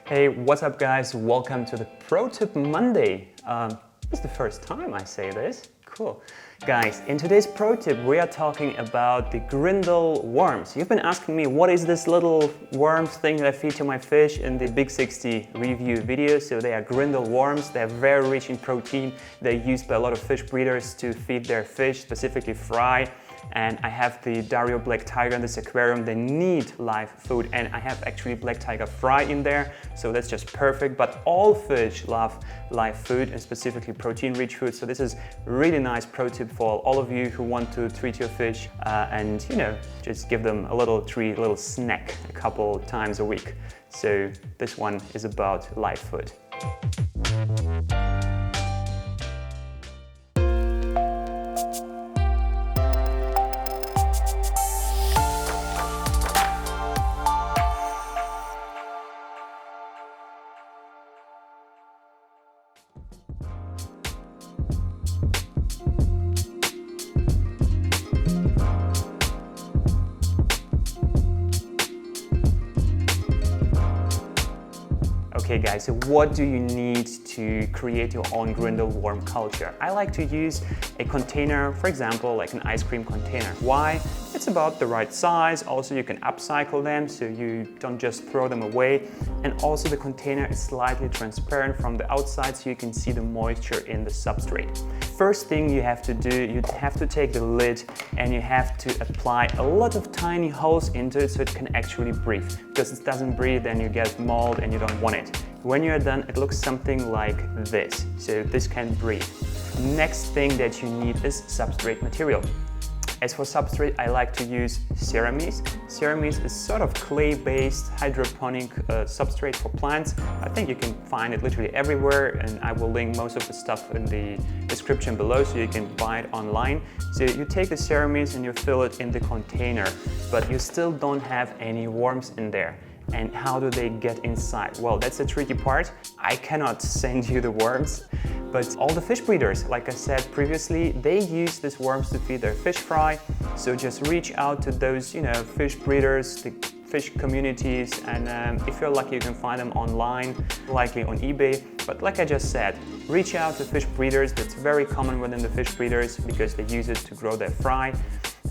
Hey, what's up guys? Welcome to the Pro Tip Monday. It's the first time I say this. Cool. Guys, in today's Pro Tip we are talking about the Grindal Worms. You've been asking me what is this little worms thing that I feed to my fish in the Big 60 review video. So they are Grindal Worms. They're very rich in protein. They're used by a lot of fish breeders to feed their fish, specifically fry. And I have the Dario Black Tiger in this aquarium. They need live food, and I have actually Black Tiger fry in there, so that's just perfect. But all fish love live food, and specifically protein-rich food. So this is really nice pro tip for all of you who want to treat your fish and just give them a little treat, a little snack a couple times a week. So this one is about live food. Okay guys, so what do you need to create your own Grindal worm culture? I like to use a container, for example, like an ice cream container. Why? It's about the right size. Also, you can upcycle them so you don't just throw them away. And also the container is slightly transparent from the outside so you can see the moisture in the substrate. First thing you have to do, you have to take the lid and you have to apply a lot of tiny holes into it so it can actually breathe. Because it doesn't breathe, then you get mold and you don't want it. When you're done, it looks something like this. So this can breathe. Next thing that you need is substrate material. As for substrate, I like to use SERAMIS. SERAMIS is sort of clay-based hydroponic substrate for plants. I think you can find it literally everywhere, and I will link most of the stuff in the description below so you can buy it online. So you take the SERAMIS and you fill it in the container, but you still don't have any worms in there. And how do they get inside? Well, that's the tricky part. I cannot send you the worms, but all the fish breeders, like I said previously, they use these worms to feed their fish fry. So just reach out to those, fish breeders, the fish communities, and if you're lucky, you can find them online, likely on eBay. But like I just said, reach out to fish breeders. That's very common within the fish breeders because they use it to grow their fry.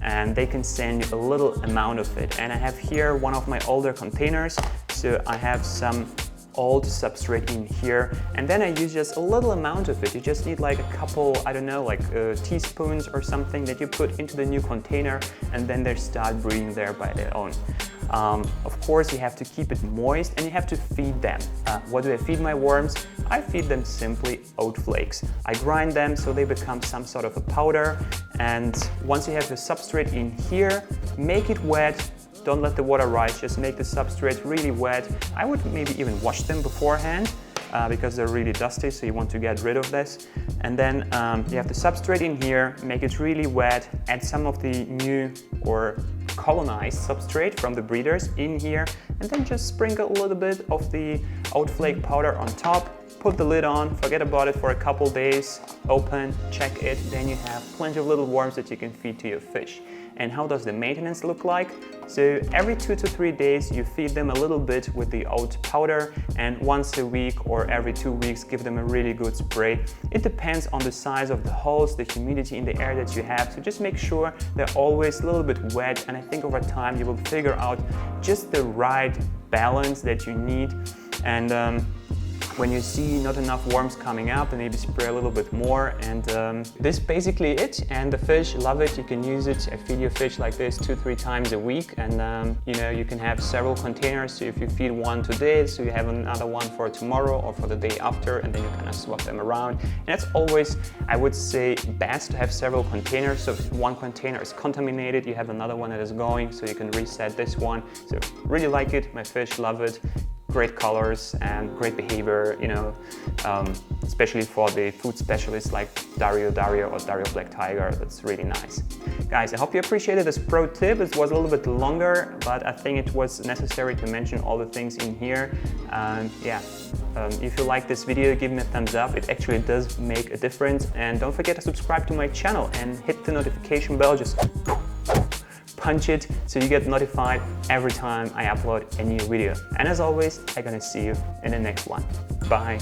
And they can send you a little amount of it. And I have here one of my older containers, so I have some old substrate in here, and then I use just a little amount of it. You just need like a couple, I don't know, like teaspoons or something that you put into the new container, and then they start breathing there by their own. Of course, you have to keep it moist and you have to feed them. What do I feed my worms? I feed them simply oat flakes. I grind them so they become some sort of a powder, and once you have the substrate in here, make it wet. Don't let the water rise, just make the substrate really wet. I would maybe even wash them beforehand because they're really dusty, so you want to get rid of this. And then you have the substrate in here, make it really wet, add some of the new or colonized substrate from the breeders in here, and then just sprinkle a little bit of the oat flake powder on top. Put the lid on, forget about it for a couple days, open, check it, then you have plenty of little worms that you can feed to your fish. And how does the maintenance look like? So every 2 to 3 days you feed them a little bit with the oat powder, and once a week or every 2 weeks give them a really good spray. It depends on the size of the holes, the humidity in the air that you have, so just make sure they're always a little bit wet, and I think over time you will figure out just the right balance that you need. And when you see not enough worms coming up, then maybe spray a little bit more, and this is basically it. And the fish love it. You can use it. I feed your fish like this 2-3 times a week, and you can have several containers. So if you feed one today, so you have another one for tomorrow or for the day after, and then you kind of swap them around. And it's always, I would say, best to have several containers. So if one container is contaminated, you have another one that is going, so you can reset this one. So really like it. My fish love it. Great colors and great behavior, especially for the food specialists like Dario or Dario Black Tiger. That's really nice. Guys, I hope you appreciated this pro tip. It was a little bit longer, but I think it was necessary to mention all the things in here. If you like this video, give me a thumbs up. It actually does make a difference. And don't forget to subscribe to my channel and hit the notification bell. Just punch it so you get notified every time I upload a new video. And as always, I'm gonna see you in the next one. Bye.